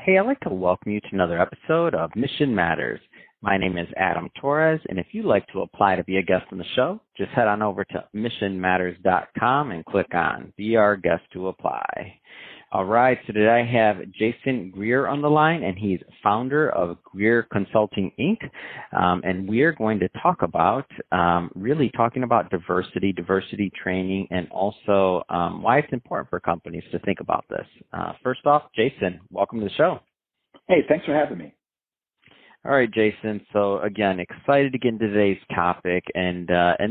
Hey, I'd like to welcome you to another episode of Mission Matters. My name is Adam Torres, and if you'd like to apply to be a guest on the show, just head on over to missionmatters.com and click on Be Our Guest to apply. All right, so today I have Jason Greer on the line, and he's founder of Greer Consulting, Inc., and we're going to talk about, really talking about diversity training, and also why it's important for companies to think about this. First off, Jason, welcome to the show. Hey, thanks for having me. All right, Jason. So again, excited to get into today's topic and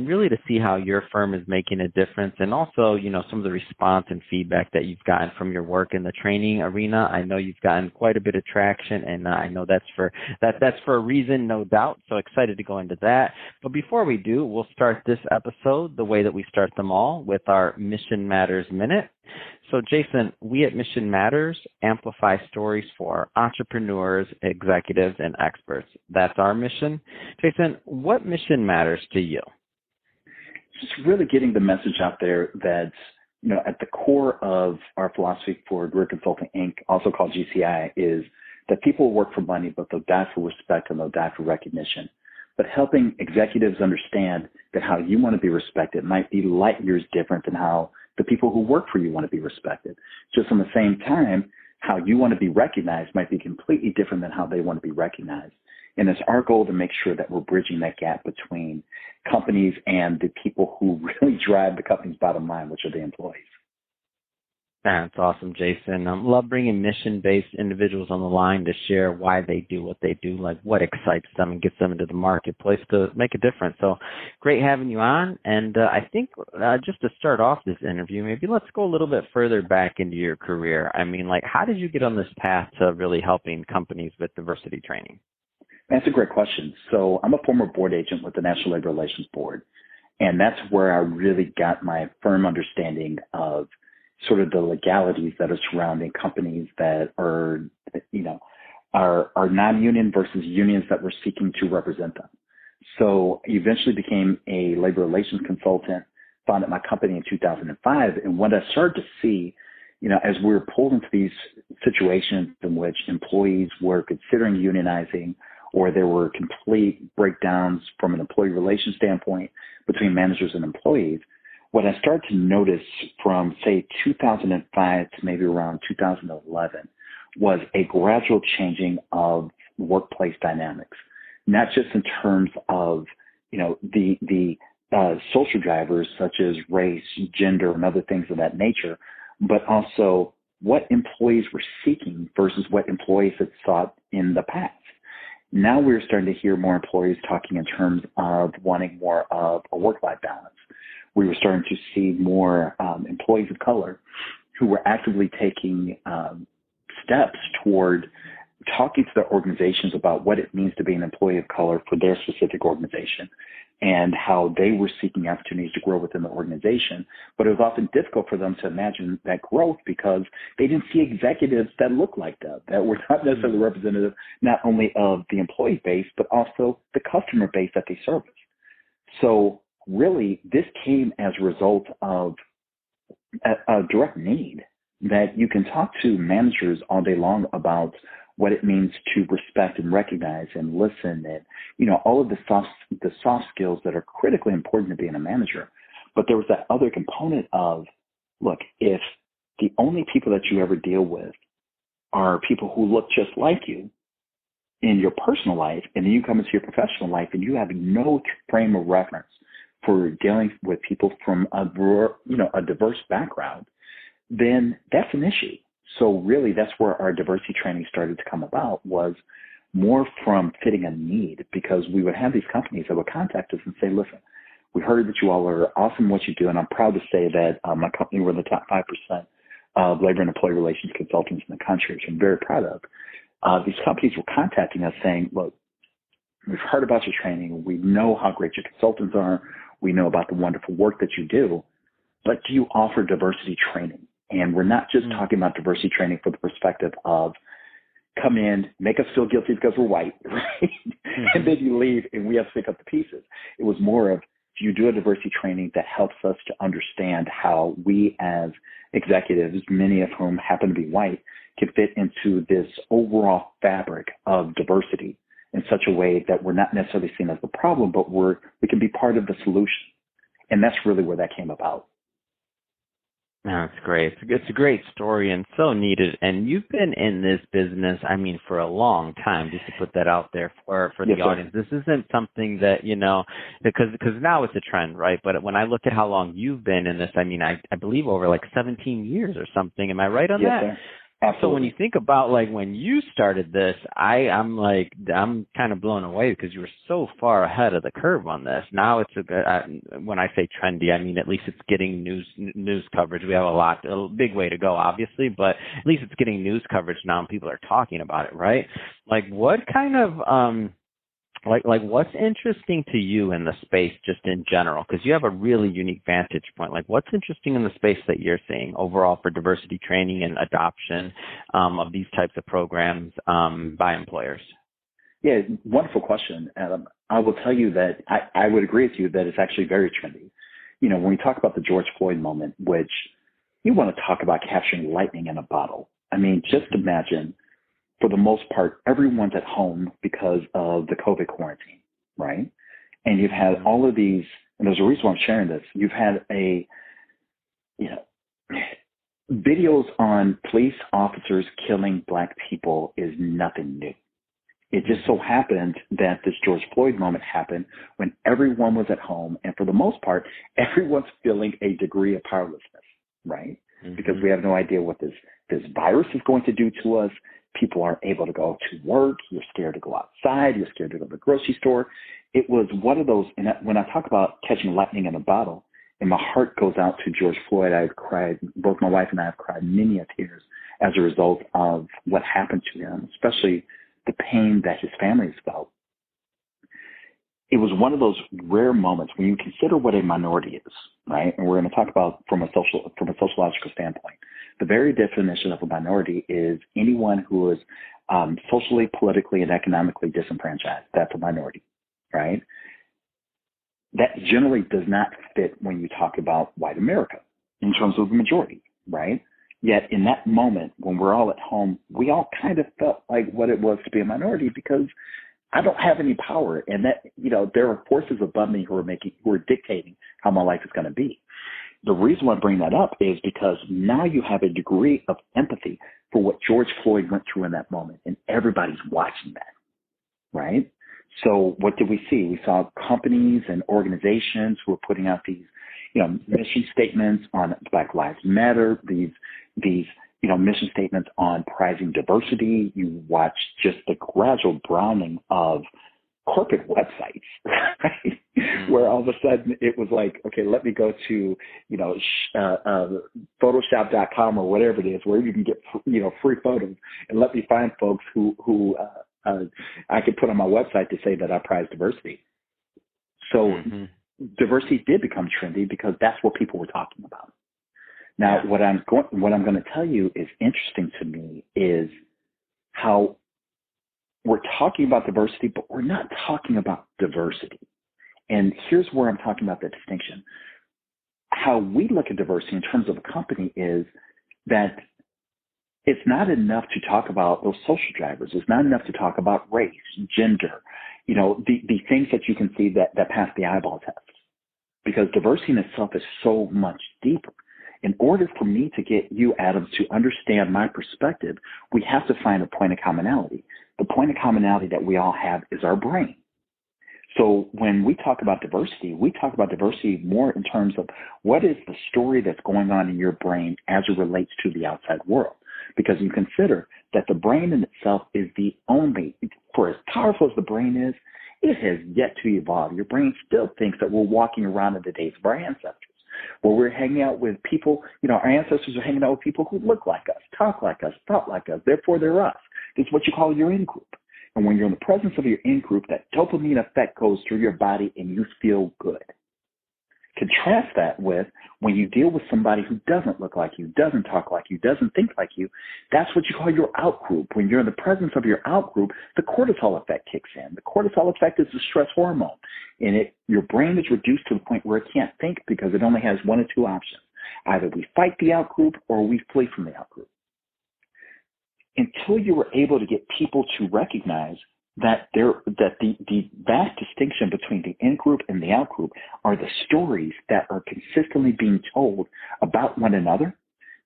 really to see how your firm is making a difference, and also, some of the response and feedback that you've gotten from your work in the training arena. I know you've gotten quite a bit of traction, and I know that's for a reason, no doubt. So excited to go into that. But before we do, we'll start this episode the way that we start them all, with our Mission Matters Minute. So, Jason, we at Mission Matters amplify stories for entrepreneurs, executives, and experts. That's our mission. Jason, what mission matters to you? Just really getting the message out there that, at the core of our philosophy for Greer Consulting, Inc., also called GCI, is that people work for money, but they'll die for respect and they'll die for recognition. But helping executives understand that how you want to be respected might be light years different than how the people who work for you want to be respected. Just on the same time, how you want to be recognized might be completely different than how they want to be recognized. And it's our goal to make sure that we're bridging that gap between companies and the people who really drive the company's bottom line, which are the employees. That's awesome, Jason. I love bringing mission-based individuals on the line to share why they do what they do, like what excites them and gets them into the marketplace to make a difference. So great having you on. And I think just to start off this interview, maybe let's go a little bit further back into your career. I mean, how did you get on this path to really helping companies with diversity training? That's a great question. So I'm a former board agent with the National Labor Relations Board, and that's where I really got my firm understanding of sort of the legalities that are surrounding companies that are non-union versus unions that were seeking to represent them. So I eventually became a labor relations consultant, founded my company in 2005. And what I started to see, as we were pulled into these situations in which employees were considering unionizing, or there were complete breakdowns from an employee relations standpoint between managers and employees, what I started to notice from, say, 2005 to maybe around 2011 was a gradual changing of workplace dynamics, not just in terms of, the social drivers such as race, gender, and other things of that nature, but also what employees were seeking versus what employees had sought in the past. Now we're starting to hear more employees talking in terms of wanting more of a work-life balance. We were starting to see more employees of color who were actively taking steps toward talking to their organizations about what it means to be an employee of color for their specific organization, and how they were seeking opportunities to grow within the organization. But it was often difficult for them to imagine that growth because they didn't see executives that looked like them, that were not necessarily representative not only of the employee base, but also the customer base that they service. So really, this came as a result of a direct need that you can talk to managers all day long about what it means to respect and recognize and listen, and all of the soft skills that are critically important to being a manager. But there was that other component of, look, if the only people that you ever deal with are people who look just like you in your personal life, and then you come into your professional life and you have no frame of reference for dealing with people from a diverse background, then that's an issue. So really, that's where our diversity training started to come about, was more from fitting a need, because we would have these companies that would contact us and say, listen, we heard that you all are awesome at what you do, and I'm proud to say that my company, we're in the top 5% of labor and employee relations consultants in the country, which I'm very proud of. These companies were contacting us saying, look, we've heard about your training. We know how great your consultants are. We know about the wonderful work that you do, but do you offer diversity training? And we're not just talking about diversity training for the perspective of come in, make us feel guilty because we're white, right? And then you leave and we have to pick up the pieces. It was more of, do you do a diversity training that helps us to understand how we as executives, many of whom happen to be white, can fit into this overall fabric of diversity in such a way that we're not necessarily seen as the problem, but we can be part of the solution. And that's really where that came about. That's great. It's a great story and so needed. And you've been in this business, I mean, for a long time, just to put that out there for the Yes, audience. sir. This isn't something that, because now it's a trend, right? But when I look at how long you've been in this, I mean, I believe over like 17 years or something. Am I right on Yes, that? sir. Absolutely. So when you think about like when you started this, I'm kind of blown away because you were so far ahead of the curve on this. Now it's when I say trendy, I mean at least it's getting news coverage. We have a big way to go, obviously, but at least it's getting news coverage now, and people are talking about it, right? Like what kind of like what's interesting to you in the space just in general? Because you have a really unique vantage point. Like what's interesting in the space that you're seeing overall for diversity training and adoption of these types of programs by employers? Yeah, wonderful question, Adam. I will tell you that I would agree with you that it's actually very trendy. When we talk about the George Floyd moment, which you want to talk about capturing lightning in a bottle. I mean, just imagine, for the most part, everyone's at home because of the COVID quarantine, right? And you've had all of these, and there's a reason why I'm sharing this. You've had videos on police officers killing Black people is nothing new. It just so happened that this George Floyd moment happened when everyone was at home, and for the most part, everyone's feeling a degree of powerlessness, right? Mm-hmm. Because we have no idea what this virus is going to do to us. People aren't able to go to work. You're scared to go outside. You're scared to go to the grocery store. It was one of those, and when I talk about catching lightning in a bottle, and my heart goes out to George Floyd, I've cried, both my wife and I have cried many a tears as a result of what happened to him, especially the pain that his families felt. It was one of those rare moments when you consider what a minority is, right? And we're going to talk about from a sociological standpoint. The very definition of a minority is anyone who is socially, politically, and economically disenfranchised. That's a minority, right? That generally does not fit when you talk about white America in terms of the majority, right? Yet in that moment, when we're all at home, we all kind of felt like what it was to be a minority because I don't have any power. And that, there are forces above me who are dictating how my life is going to be. The reason why I bring that up is because now you have a degree of empathy for what George Floyd went through in that moment, and everybody's watching that, right? So what did we see? We saw companies and organizations who were putting out these, mission statements on Black Lives Matter, these mission statements on prizing diversity. You watch just the gradual browning of corporate websites, right? Where all of a sudden it was like, okay, let me go to, Photoshop.com or whatever it is, where you can get, free photos, and let me find folks who I could put on my website to say that I prize diversity. So diversity did become trendy because that's what people were talking about. Now, what I'm going to tell you is interesting to me is how we're talking about diversity, but we're not talking about diversity. And here's where I'm talking about the distinction. How we look at diversity in terms of a company is that it's not enough to talk about those social drivers. It's not enough to talk about race, gender, the things that you can see that pass the eyeball test. Because diversity in itself is so much deeper. In order for me to get you, Adam, to understand my perspective, we have to find a point of commonality. The point of commonality that we all have is our brain. So when we talk about diversity, we talk about diversity more in terms of what is the story that's going on in your brain as it relates to the outside world. Because you consider that the brain in itself is the only, for as powerful as the brain is, it has yet to evolve. Your brain still thinks that we're walking around in the days of our ancestors, where we're hanging out with people, our ancestors are hanging out with people who look like us, talk like us, thought like us, therefore they're us. It's what you call your in-group. And when you're in the presence of your in-group, that dopamine effect goes through your body and you feel good. Contrast that with when you deal with somebody who doesn't look like you, doesn't talk like you, doesn't think like you. That's what you call your out-group. When you're in the presence of your out-group, the cortisol effect kicks in. The cortisol effect is the stress hormone. And your brain is reduced to the point where it can't think because it only has one or two options. Either we fight the out-group or we flee from the out-group. until you were able to get people to recognize that the vast distinction between the in group and the out group are the stories that are consistently being told about one another,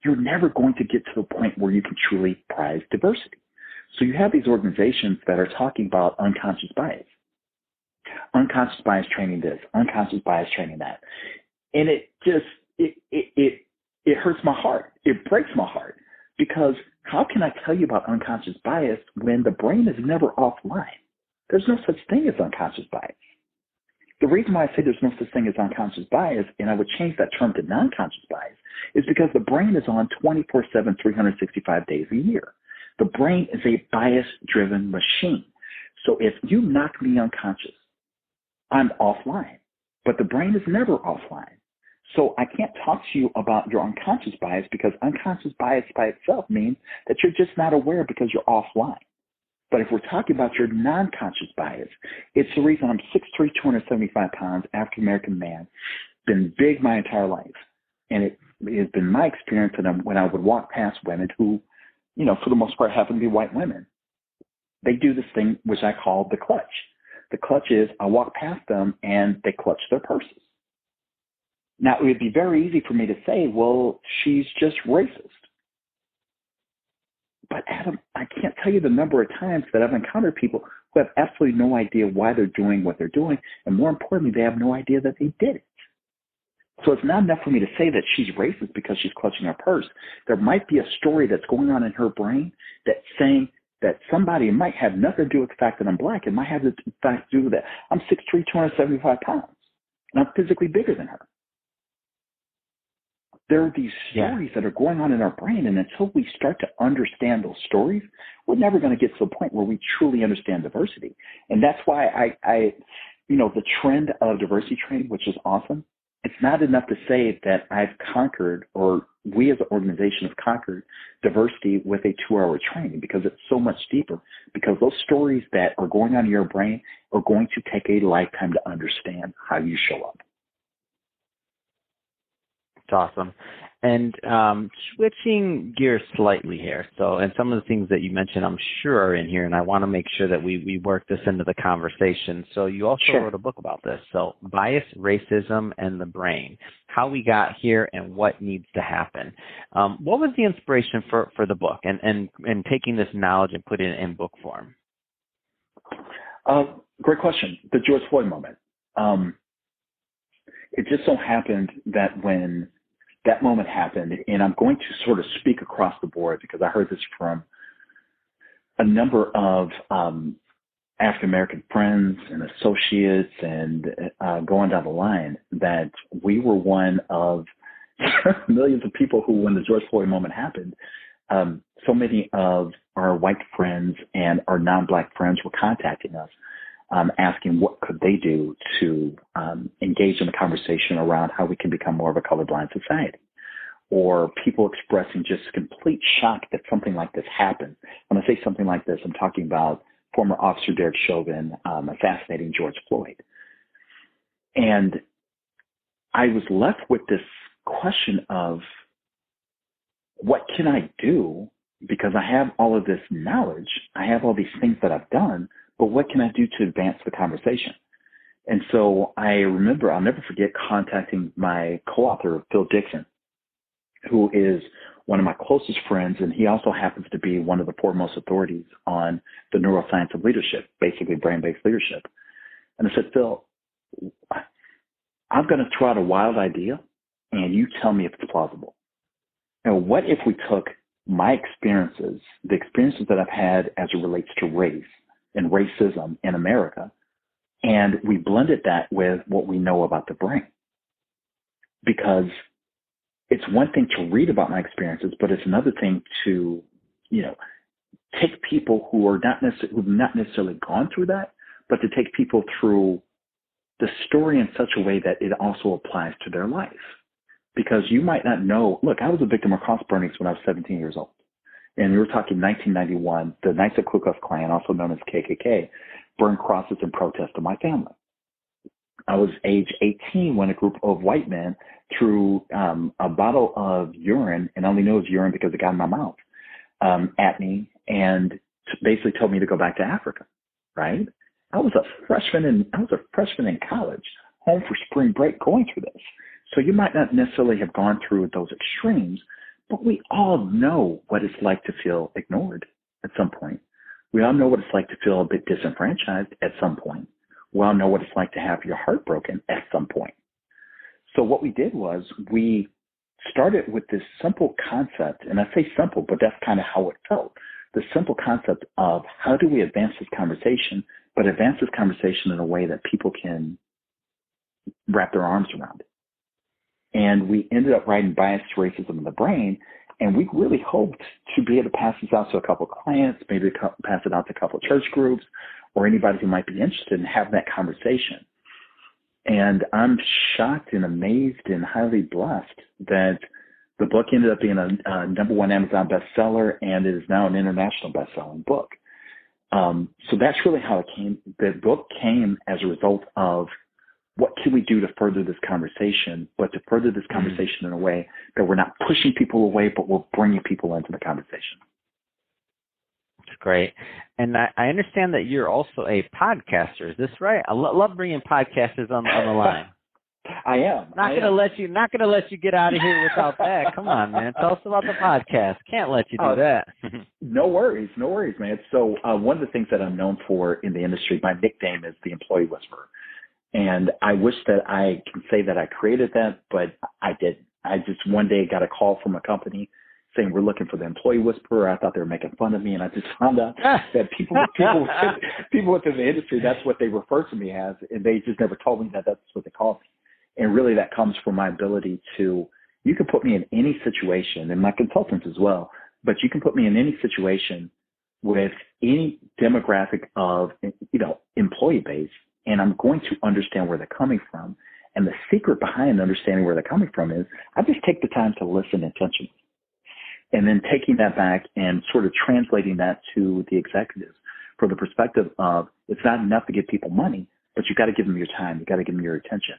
you're never going to get to the point where you can truly prize diversity. So you have these organizations that are talking about unconscious bias training this, unconscious bias training that. And it just, it hurts my heart. It breaks my heart, because how can I tell you about unconscious bias when the brain is never offline? There's no such thing as unconscious bias. The reason why I say there's no such thing as unconscious bias, and I would change that term to non-conscious bias, is because the brain is on 24/7, 365 days a year. The brain is a bias-driven machine. So if you knock me unconscious, I'm offline. But the brain is never offline. So I can't talk to you about your unconscious bias, because unconscious bias by itself means that you're just not aware because you're offline. But if we're talking about your non-conscious bias, it's the reason I'm 6'3", 275 pounds, African-American man, been big my entire life. And it has been my experience that when I would walk past women who, for the most part happen to be white women, they do this thing which I call the clutch. The clutch is I walk past them and they clutch their purses. Now, it would be very easy for me to say, well, she's just racist. But Adam, I can't tell you the number of times that I've encountered people who have absolutely no idea why they're doing what they're doing. And more importantly, they have no idea that they did it. So it's not enough for me to say that she's racist because she's clutching her purse. There might be a story that's going on in her brain that's saying that somebody might have nothing to do with the fact that I'm black. It might have the fact to do with that I'm 6'3", 275 pounds, and I'm physically bigger than her. There are these stories that are going on in our brain, and until we start to understand those stories, we're never going to get to the point where we truly understand diversity. And that's why I the trend of diversity training, which is awesome, it's not enough to say that I've conquered, or we as an organization have conquered diversity with a 2-hour training, because it's so much deeper, because those stories that are going on in your brain are going to take a lifetime to understand how you show up. It's awesome. And switching gears slightly here. So, and some of the things that you mentioned, I'm sure are in here, and I want to make sure that we work this into the conversation. So you also wrote a book about this. So Bias, Racism, and the Brain, how we got here and what needs to happen. What was the inspiration for the book and taking this knowledge and putting it in book form? Great question. The George Floyd moment. It just so happened that when that moment happened, and I'm going to sort of speak across the board because I heard this from a number of African-American friends and associates and going down the line, that we were one of millions of people who, when the George Floyd moment happened, so many of our white friends and our non-black friends were contacting us, asking what could they do to engage in a conversation around how we can become more of a colorblind society, or people expressing just complete shock that something like this happened. When I say something like this, I'm talking about former Officer Derek Chauvin assassinating George Floyd. And I was left with this question of, what can I do? Because I have all of this knowledge, I have all these things that I've done, but what can I do to advance the conversation? And so I remember, I'll never forget contacting my co-author, Phil Dixon, who is one of my closest friends, and he also happens to be one of the foremost authorities on the neuroscience of leadership, basically brain-based leadership. And I said, Phil, I'm going to throw out a wild idea, and you tell me if it's plausible. Now, what if we took my experiences, the experiences that I've had as it relates to race and racism in America, and we blended that with what we know about the brain? Because it's one thing to read about my experiences, but it's another thing to, take people who've not necessarily gone through that, but to take people through the story in such a way that it also applies to their life. Because you might not know, look, I was a victim of cross burnings when I was 17 years old. And we were talking 1991, the Knights of Ku Klux Klan, also known as KKK, burned crosses in protest of my family. I was age 18 when a group of white men threw a bottle of urine, and I only knew it was urine because it got in my mouth, at me and basically told me to go back to Africa, right? I was a freshman in college, home for spring break, going through this. So you might not necessarily have gone through those extremes, but we all know what it's like to feel ignored at some point. We all know what it's like to feel a bit disenfranchised at some point. We all know what it's like to have your heart broken at some point. So what we did was we started with this simple concept, and I say simple, but that's kind of how it felt. The simple concept of how do we advance this conversation, but advance this conversation in a way that people can wrap their arms around it. And we ended up writing Biased Racism in the Brain, and we really hoped to be able to pass this out to a couple of clients, maybe pass it out to a couple of church groups, or anybody who might be interested in having that conversation. And I'm shocked and amazed and highly blessed that the book ended up being a #1 Amazon bestseller, and it is now an international best-selling book. So that's really how it came. The book came as a result of what can we do to further this conversation, but to further this conversation in a way that we're not pushing people away, but we're bringing people into the conversation. That's great. And I understand that you're also a podcaster. Is this right? I love bringing podcasters on the line. I am. Not gonna let you get out of here without that. Come on, man. Tell us about the podcast. Can't let you do that. No worries, man. So one of the things that I'm known for in the industry, my nickname is the Employee Whisperer. And I wish that I can say that I created that, but I didn't. I just one day got a call from a company saying we're looking for the Employee Whisperer. I thought they were making fun of me, and I just found out that people within the industry, that's what they refer to me as, and they just never told me that that's what they call me. And really that comes from my ability to, you can put me in any situation, and my consultants as well, but you can put me in any situation with any demographic of, employee base, and I'm going to understand where they're coming from. And the secret behind understanding where they're coming from is I just take the time to listen intentionally. And then taking that back and sort of translating that to the executives from the perspective of it's not enough to give people money, but you got to give them your time. You got to give them your attention.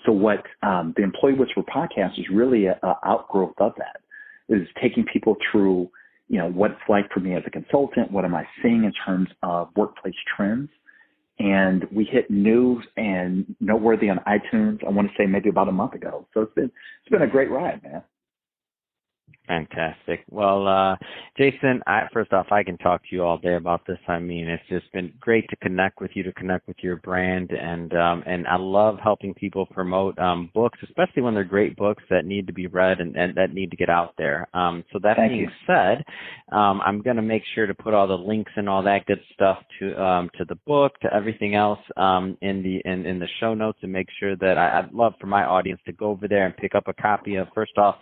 So what the Employee Whisperer podcast is really an outgrowth of that, is taking people through, what it's like for me as a consultant. What am I seeing in terms of workplace trends? And we hit news and noteworthy on iTunes, I want to say maybe about a month ago. So it's been a great ride, man. Fantastic. Well, Jason, first off, I can talk to you all day about this. I mean, it's just been great to connect with you, to connect with your brand, and I love helping people promote books, especially when they're great books that need to be read and that need to get out there. So that being said, I'm going to make sure to put all the links and all that good stuff to the book, to everything else in the show notes, and make sure that I'd love for my audience to go over there and pick up a copy of, first off,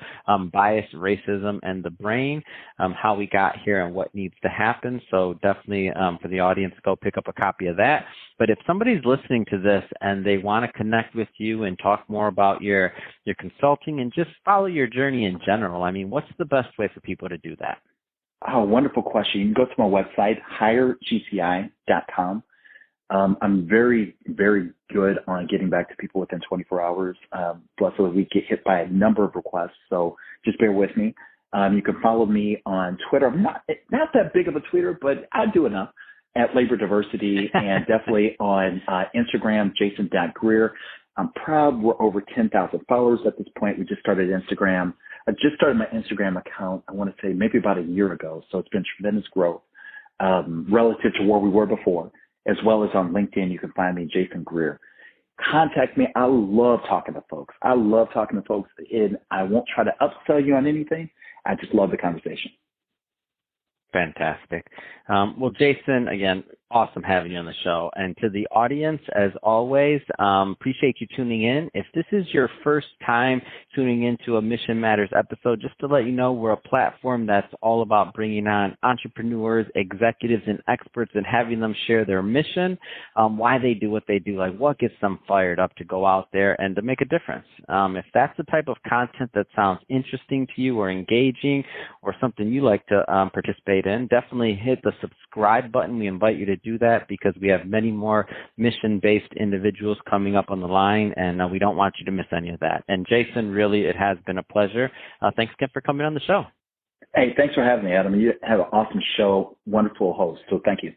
Biased Racism and the Brain, how we got here and what needs to happen. So definitely for the audience, go pick up a copy of that. But if somebody's listening to this and they want to connect with you and talk more about your consulting and just follow your journey in general, I mean, what's the best way for people to do that? Oh, wonderful question. You can go to my website, hiregci.com. I'm very, very good on getting back to people within 24 hours. Blessedly, we get hit by a number of requests, so just bear with me. You can follow me on Twitter. I'm not that big of a tweeter, but I do enough, at Labor Diversity, and definitely on Instagram, Jason.Greer. I'm proud we're over 10,000 followers at this point. We just started Instagram. I just started my Instagram account, I want to say maybe about a year ago, so it's been tremendous growth relative to where we were before. As well as on LinkedIn, you can find me, Jason Greer. Contact me. I love talking to folks. And I won't try to upsell you on anything. I just love the conversation. Fantastic. Well, Jason, again, awesome having you on the show. And to the audience, as always, appreciate you tuning in. If this is your first time tuning into a Mission Matters episode, just to let you know, we're a platform that's all about bringing on entrepreneurs, executives, and experts and having them share their mission, why they do what they do, like what gets them fired up to go out there and to make a difference. If that's the type of content that sounds interesting to you or engaging or something you like to participate in, definitely hit the subscribe button. We invite you to do that because we have many more mission-based individuals coming up on the line, and we don't want you to miss any of that. And Jason, really, it has been a pleasure. Thanks again for coming on the show. Hey, thanks for having me, Adam. You have an awesome show, wonderful host. So thank you.